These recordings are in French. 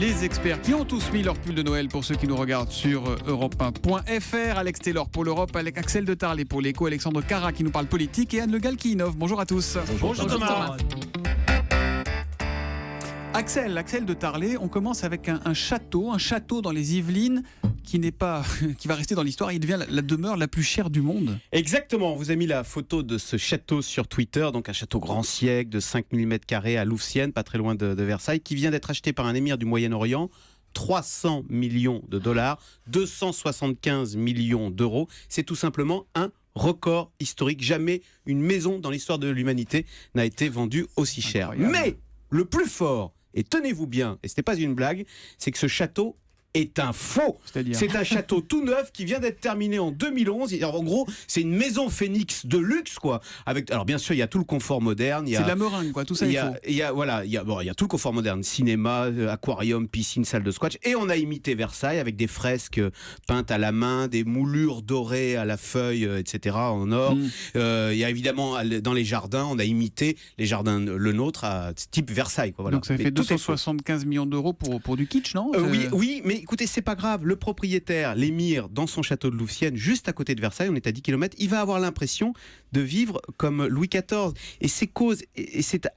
Les experts qui ont tous mis leur pull de Noël pour ceux qui nous regardent sur europe1.fr. Alex Taylor pour l'Europe, Axel de Tarlet pour l'Écho, Alexandre Cara qui nous parle politique et Anne Le Gall qui innove. Bonjour à tous. Bonjour Thomas. Axel de Tarlet, on commence avec un château dans les Yvelines qui va rester dans l'histoire. Il devient la demeure la plus chère du monde. Exactement, on vous a mis la photo de ce château sur Twitter, donc un château grand siècle de 5000 m² à Louvciennes, pas très loin de Versailles, qui vient d'être acheté par un émir du Moyen-Orient. 300 millions de dollars, 275 millions d'euros. C'est tout simplement un record historique. Jamais une maison dans l'histoire de l'humanité n'a été vendue aussi cher. Mais le plus fort, et tenez-vous bien, et ce n'est pas une blague, c'est que ce château est un faux. C'est un château tout neuf qui vient d'être terminé en 2011. En gros, c'est une maison phénix de luxe, quoi. Alors bien sûr, il y a tout le confort moderne. C'est de la meringue, quoi. Tout ça, il y a tout le confort moderne. Cinéma, aquarium, piscine, salle de squash. Et on a imité Versailles avec des fresques peintes à la main, des moulures dorées à la feuille, etc. en or. Il y a évidemment dans les jardins, on a imité les jardins le nôtre à type Versailles, quoi. Voilà. Donc ça fait 275 millions d'euros pour du kitsch, non Oui, mais écoutez, c'est pas grave. Le propriétaire, l'émir, dans son château de Louvciennes, juste à côté de Versailles, on est à 10 km, il va avoir l'impression de vivre comme Louis XIV. Et c'est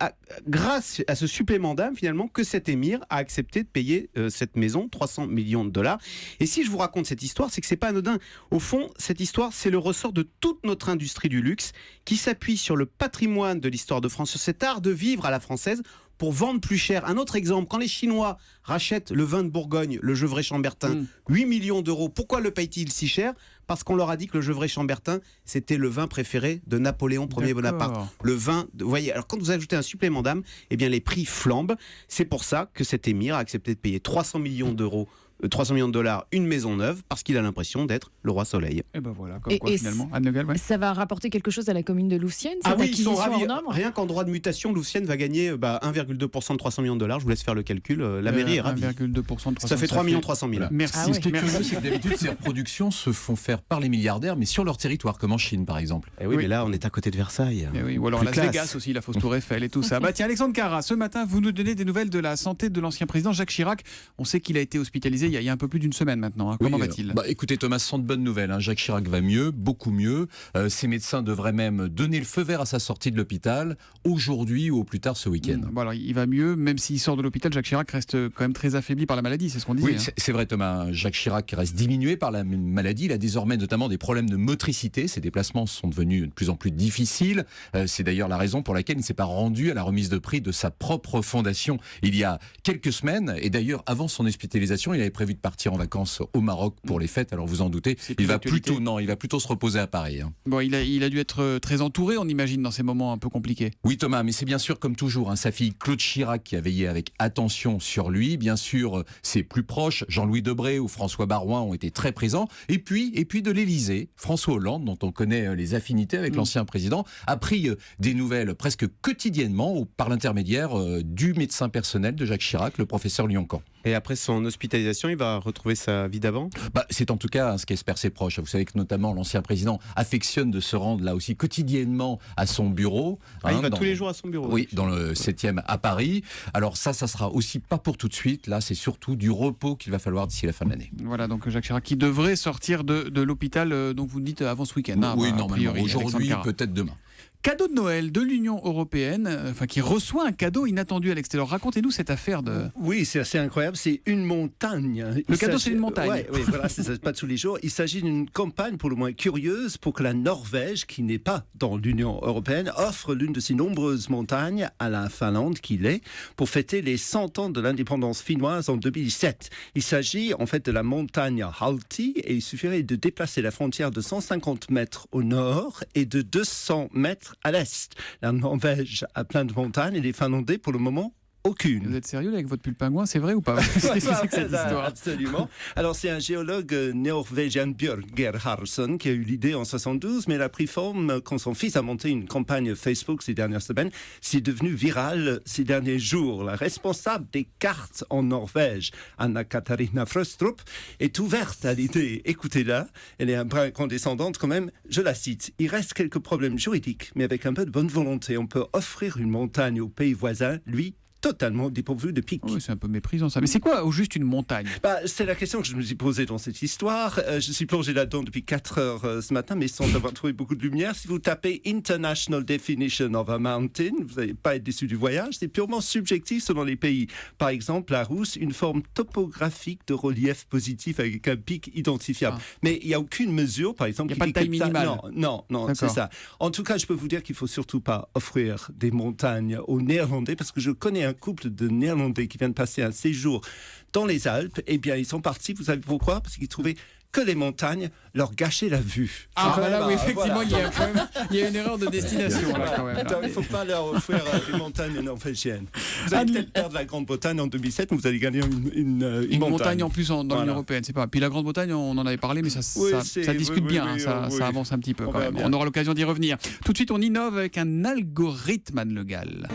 grâce à ce supplément d'âme, finalement, que cet émir a accepté de payer cette maison, 300 millions de dollars. Et si je vous raconte cette histoire, c'est que c'est pas anodin. Au fond, cette histoire, c'est le ressort de toute notre industrie du luxe qui s'appuie sur le patrimoine de l'histoire de France, sur cet art de vivre à la française, pour vendre plus cher. Un autre exemple, quand les Chinois rachètent le vin de Bourgogne, le Gevrey-Chambertin, 8 millions d'euros, pourquoi le payent-ils si cher ? Parce qu'on leur a dit que le Gevrey-Chambertin, c'était le vin préféré de Napoléon Ier Bonaparte. Le vin, vous voyez, alors quand vous ajoutez un supplément d'âme, eh bien les prix flambent. C'est pour ça que cet émir a accepté de payer 300 millions de dollars, une maison neuve, parce qu'il a l'impression d'être le roi Soleil. Et ben voilà, comme quoi finalement, Anne Le Gall, ça va rapporter quelque chose à la commune de Louvciennes, cette ils sont ravis. en or. Rien qu'en droit de mutation, Louvciennes va gagner 1,2% de 300 millions de dollars. Je vous laisse faire le calcul. La mairie est ravie. 1,2% de 300. Ça fait 3 300 000. Merci. Ce qui est curieux, c'est que d'habitude, ces reproductions se font faire par les milliardaires, mais sur leur territoire, comme en Chine, par exemple. Oui, mais là, on est à côté de Versailles. Ou alors Las Vegas aussi, la fausse Tour Eiffel et tout ça. Tiens, Alexandre Cara, ce matin, vous nous donnez des nouvelles de la santé de l'ancien président Jacques Chirac. On sait qu'il a été hospitalisé il y a un peu plus d'une semaine maintenant. Comment va-t-il ? Écoutez Thomas, ce sont de bonnes nouvelles. Jacques Chirac va mieux, beaucoup mieux. Ses médecins devraient même donner le feu vert à sa sortie de l'hôpital aujourd'hui ou au plus tard ce week-end. Alors, il va mieux, même s'il sort de l'hôpital. Jacques Chirac reste quand même très affaibli par la maladie, c'est ce qu'on disait. Oui, c'est vrai Thomas. Jacques Chirac reste diminué par la maladie. Il a désormais notamment des problèmes de motricité. Ses déplacements sont devenus de plus en plus difficiles. C'est d'ailleurs la raison pour laquelle il ne s'est pas rendu à la remise de prix de sa propre fondation il y a quelques semaines. Et d'ailleurs, avant son hospitalisation, il avait prévu de partir en vacances au Maroc pour les fêtes. Alors vous en doutez, il va plutôt se reposer à Paris. Il a dû être très entouré, on imagine, dans ces moments un peu compliqués. Oui Thomas, mais c'est bien sûr comme toujours sa fille Claude Chirac qui a veillé avec attention sur lui. Bien sûr, ses plus proches, Jean-Louis Debré ou François Baroin, ont été très présents. Et puis de l'Élysée, François Hollande, dont on connaît les affinités avec l'ancien président, a pris des nouvelles presque quotidiennement par l'intermédiaire du médecin personnel de Jacques Chirac, le professeur Lyoncan. Et après son hospitalisation, il va retrouver sa vie d'avant ? C'est en tout cas ce qu'espèrent ses proches. Vous savez que notamment l'ancien président affectionne de se rendre là aussi quotidiennement à son bureau. Il va tous les jours à son bureau. Oui, dans le 7e à Paris. Alors ça sera aussi pas pour tout de suite. Là, c'est surtout du repos qu'il va falloir d'ici la fin de l'année. Voilà, donc Jacques Chirac qui devrait sortir de l'hôpital, donc vous dites avant ce week-end. Oui, normalement. Aujourd'hui, peut-être demain. Cadeau de Noël de l'Union européenne, qui reçoit un cadeau inattendu, Alex Taylor. Racontez-nous cette affaire de... Oui, c'est assez incroyable. C'est une montagne. Le cadeau, c'est une montagne. Oui, voilà, c'est pas tous les jours. Il s'agit d'une campagne pour le moins curieuse pour que la Norvège, qui n'est pas dans l'Union européenne, offre l'une de ses nombreuses montagnes à la Finlande, qui l'est, pour fêter les 100 ans de l'indépendance finnoise en 2007. Il s'agit en fait de la montagne Halti et il suffirait de déplacer la frontière de 150 mètres au nord et de 200 mètres à l'est. La Norvège a plein de montagnes et les Finlandais, pour le moment, aucune. Vous êtes sérieux avec votre pull pingouin, c'est vrai ou pas? Qu'est-ce que c'est que cette histoire? Absolument. Alors c'est un géologue norvégien, Bjørger Harson, qui a eu l'idée en 72, mais elle a pris forme quand son fils a monté une campagne Facebook ces dernières semaines. C'est devenu viral ces derniers jours. La responsable des cartes en Norvège, Anna-Katarina Frøstrup, est ouverte à l'idée. Écoutez-la, elle est un brin condescendante quand même. Je la cite. Il reste quelques problèmes juridiques, mais avec un peu de bonne volonté, on peut offrir une montagne au pays voisin, lui, totalement dépourvu de pic. Oui, c'est un peu méprisant ça. Mais c'est quoi au juste une montagne? C'est la question que je me suis posée dans cette histoire. Je suis plongé là-dedans depuis 4 heures ce matin, mais sans avoir trouvé beaucoup de lumière. Si vous tapez International Definition of a Mountain, vous n'allez pas être déçu du voyage. C'est purement subjectif selon les pays. Par exemple, la Rousse, une forme topographique de relief positif avec un pic identifiable. Mais il n'y a aucune mesure, par exemple, il n'y a pas de taille minimale. Non, c'est ça. En tout cas, je peux vous dire qu'il ne faut surtout pas offrir des montagnes aux Néerlandais, parce que je connais un couple de Néerlandais qui vient de passer un séjour dans les Alpes. Eh bien, ils sont partis, vous savez pourquoi? Parce qu'ils trouvaient que les montagnes leur gâchaient la vue. Voilà, oui, effectivement, il y a une erreur de destination là, quand même. Il ne faut pas leur offrir des montagnes norvégiennes. Vous allez peut-être perdre la Grande-Bretagne en 2007, mais vous allez gagner une montagne en plus dans l'Union européenne, c'est pas. Puis la Grande-Bretagne, on en avait parlé, mais ça discute bien, ça avance un petit peu quand même. On aura l'occasion d'y revenir. Tout de suite, on innove avec un algorithme, Anne Le Gall.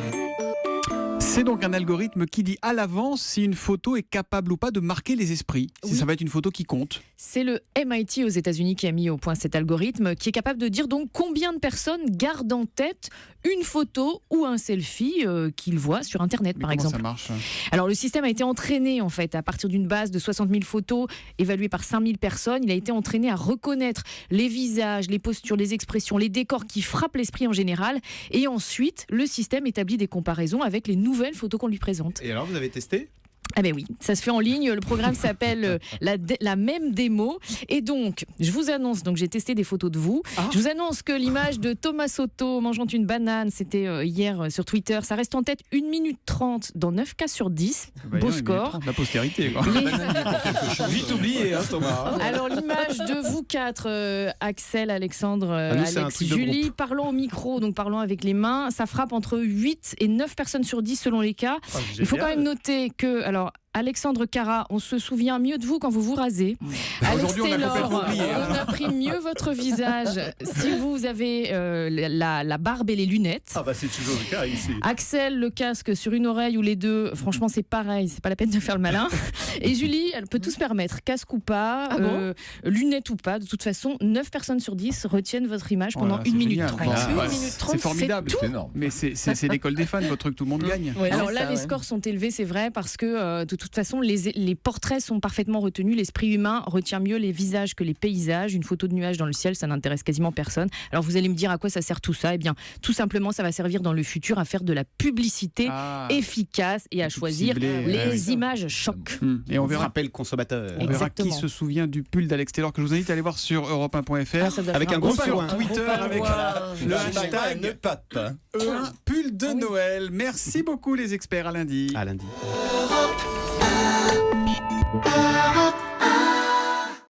C'est donc un algorithme qui dit à l'avance si une photo est capable ou pas de marquer les esprits, si ça va être une photo qui compte. C'est le MIT aux États-Unis qui a mis au point cet algorithme qui est capable de dire donc combien de personnes gardent en tête une photo ou un selfie qu'ils voient sur Internet, par exemple. Comment ça marche? Alors le système a été entraîné en fait à partir d'une base de 60 000 photos évaluées par 5 000 personnes. Il a été entraîné à reconnaître les visages, les postures, les expressions, les décors qui frappent l'esprit en général. Et ensuite, le système établit des comparaisons avec les nouvelles photos qu'on lui présente. Et alors, vous avez testé ? Ah ben oui, ça se fait en ligne. Le programme s'appelle la même démo. Et donc, je vous annonce, donc j'ai testé des photos de vous. Je vous annonce que l'image de Thomas Soto mangeant une banane, c'était hier sur Twitter. Ça reste en tête 1 minute 30 dans 9 cas sur 10. Beau score. La postérité, quoi. Vite oublié, Thomas. Alors l'image de vous quatre, Axel, Alexandre, Alex, Julie, parlant au micro, donc parlant avec les mains, ça frappe entre 8 et 9 personnes sur 10 selon les cas. Il faut quand même noter que, alors, Alexandre Cara, on se souvient mieux de vous quand vous vous rasez. Alex Taylor, on a pris mieux votre visage si vous avez la barbe et les lunettes. C'est toujours le cas ici. Axel, le casque sur une oreille ou les deux, franchement c'est pareil, c'est pas la peine de faire le malin. Et Julie, elle peut tout se permettre, casque ou pas, lunettes ou pas. De toute façon, 9 personnes sur 10 retiennent votre image pendant 1 minute 30. 1 minute 30, c'est formidable, c'est énorme. Mais c'est l'école des fans, votre truc, tout le monde gagne. Alors là, les scores sont élevés, c'est vrai, parce que de toute façon, les portraits sont parfaitement retenus. L'esprit humain retient mieux les visages que les paysages. Une photo de nuage dans le ciel, ça n'intéresse quasiment personne. Alors vous allez me dire à quoi ça sert tout ça? Eh bien, tout simplement, ça va servir dans le futur à faire de la publicité efficace et à choisir les images choc. Et on verra le consommateur. On verra qui se souvient du pull d'Alex Taylor que je vous invite à aller voir sur europe1.fr avec un gros sur pingouin. Twitter avec le hashtag ne pas de pain. un pull de Noël. Merci beaucoup les experts, à lundi. À lundi.